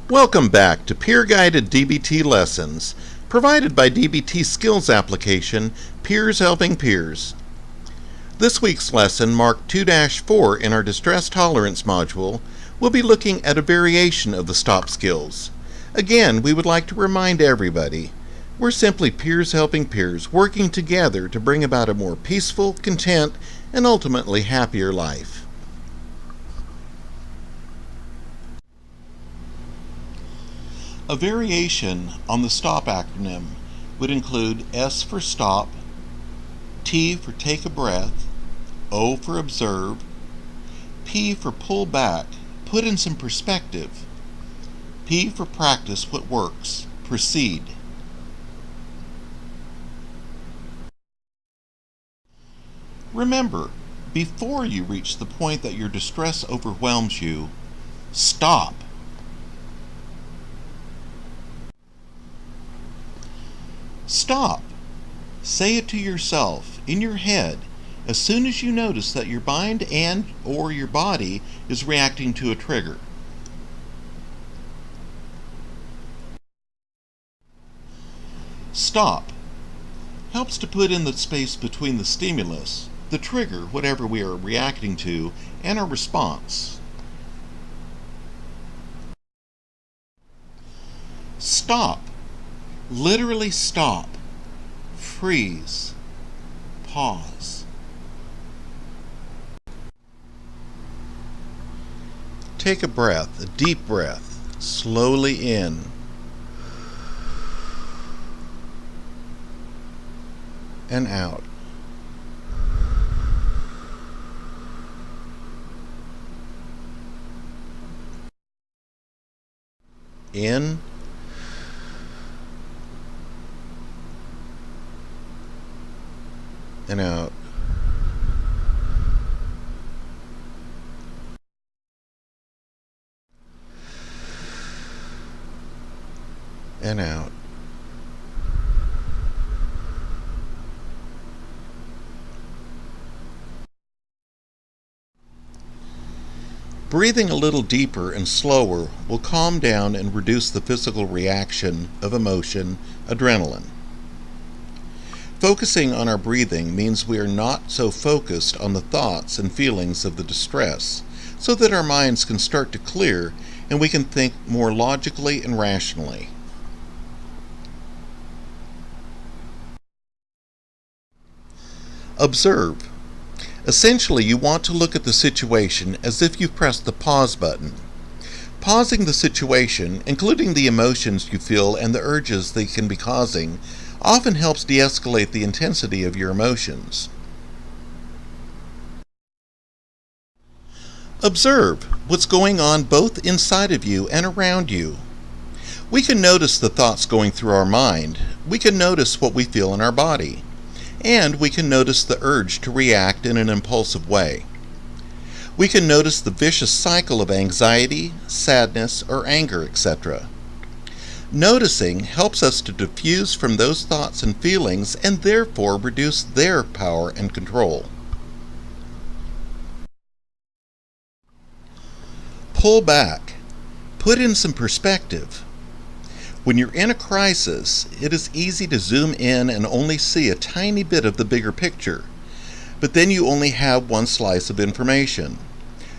Welcome back to peer-guided DBT lessons, provided by DBT skills application, Peers Helping Peers. This week's lesson, marked 2-4 in our distress tolerance module, will be looking at a variation of the STOPP skills. Again, we would like to remind everybody, we're simply peers helping peers, working together to bring about a more peaceful, content, and ultimately happier life. A variation on the STOPP acronym would include S for stop, T for take a breath, O for observe, P for pull back, put in some perspective, P for practice what works, proceed. Remember, before you reach the point that your distress overwhelms you, stop. Stop. Say it to yourself, in your head, as soon as you notice that your mind and/or your body is reacting to a trigger. Stop helps to put in the space between the stimulus, the trigger, whatever we are reacting to, and our response. Stop. Literally stop. Freeze. Pause. Take a breath, a deep breath, slowly in. And out. In. And out. And out. Breathing a little deeper and slower will calm down and reduce the physical reaction of emotion, adrenaline. Focusing on our breathing means we are not so focused on the thoughts and feelings of the distress, so that our minds can start to clear and we can think more logically and rationally. Observe. Essentially, you want to look at the situation as if you pressed the pause button. Pausing the situation, including the emotions you feel and the urges they can be causing, often helps de-escalate the intensity of your emotions. Observe what's going on both inside of you and around you. We can notice the thoughts going through our mind. We can notice what we feel in our body. And we can notice the urge to react in an impulsive way. We can notice the vicious cycle of anxiety, sadness, or anger, etc. Noticing helps us to diffuse from those thoughts and feelings and therefore reduce their power and control. Pull back. Put in some perspective. When you're in a crisis, it is easy to zoom in and only see a tiny bit of the bigger picture, but then you only have one slice of information.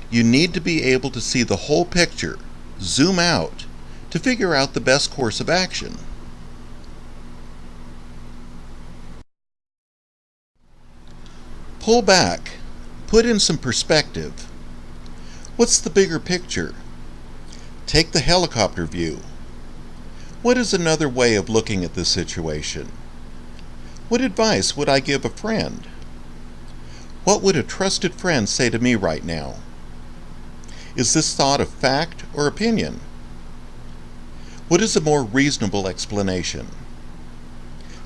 You need to be able to see the whole picture, zoom out, to figure out the best course of action. Pull back. Put in some perspective. What's the bigger picture? Take the helicopter view. What is another way of looking at this situation? What advice would I give a friend? What would a trusted friend say to me right now? Is this thought a fact or opinion? What is a more reasonable explanation?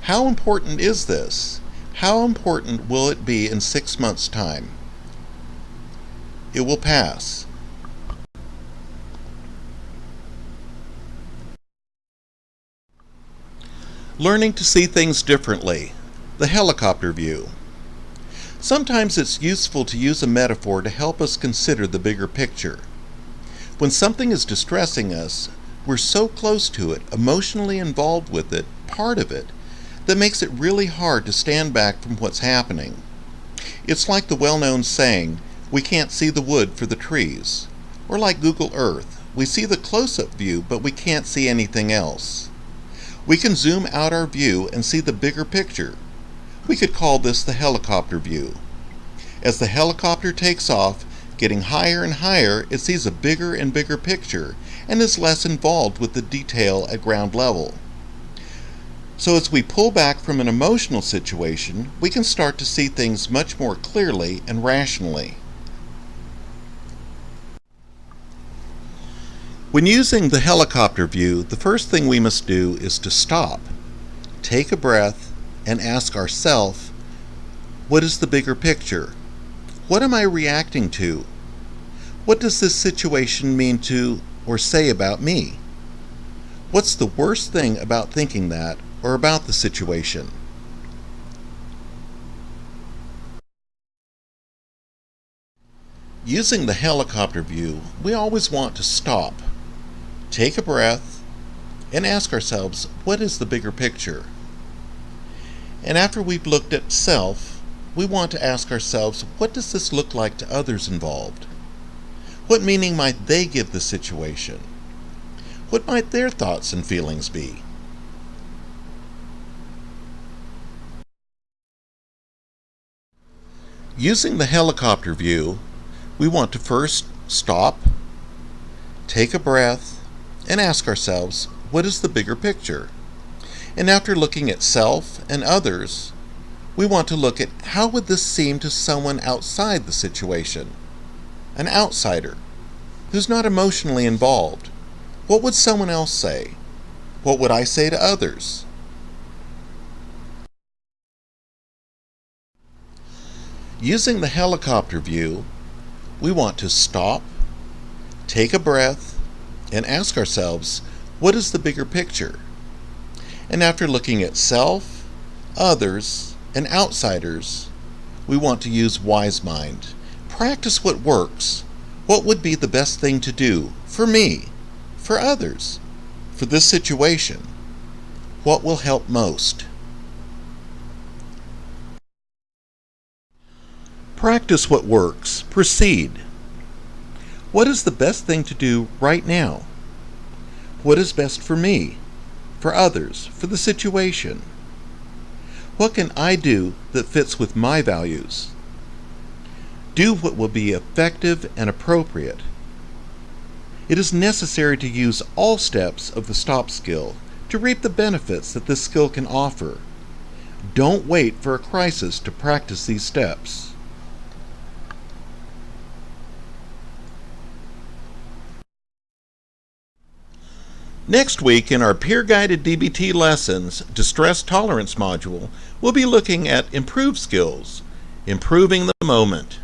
How important is this? How important will it be in 6 months' time? It will pass. Learning to see things differently. The helicopter view. Sometimes it's useful to use a metaphor to help us consider the bigger picture. When something is distressing us, We're so close to it, emotionally involved with it, part of it, that makes it really hard to stand back from what's happening. It's like the well-known saying, we can't see the wood for the trees. Or like Google Earth, we see the close-up view, but we can't see anything else. We can zoom out our view and see the bigger picture. We could call this the helicopter view. As the helicopter takes off, getting higher and higher, it sees a bigger and bigger picture and is less involved with the detail at ground level. So as we pull back from an emotional situation, we can start to see things much more clearly and rationally. When using the helicopter view, the first thing we must do is to stop, take a breath, and ask ourselves, what is the bigger picture? What am I reacting to? What does this situation mean to or say about me? What's the worst thing about thinking that or about the situation? Using the helicopter view, we always want to stop, take a breath, and ask ourselves, what is the bigger picture? And after we've looked at self, we want to ask ourselves, what does this look like to others involved? What meaning might they give the situation? What might their thoughts and feelings be? Using the helicopter view, we want to first stop, take a breath, and ask ourselves, what is the bigger picture? And after looking at self and others, we want to look at how would this seem to someone outside the situation, an outsider who's not emotionally involved. What would someone else say? What would I say to others? Using the helicopter view, we want to stop, take a breath, and ask ourselves, what is the bigger picture? And after looking at self, others, and outsiders, we want to use wise mind. Practice what works. What would be the best thing to do for me, for others, for this situation? What will help most? Practice what works. Proceed. What is the best thing to do right now? What is best for me, for others, for the situation? What can I do that fits with my values? Do what will be effective and appropriate. It is necessary to use all steps of the STOPP skill to reap the benefits that this skill can offer. Don't wait for a crisis to practice these steps. Next week in our peer-guided DBT lessons, Distress Tolerance module, we'll be looking at improved skills, improving the moment.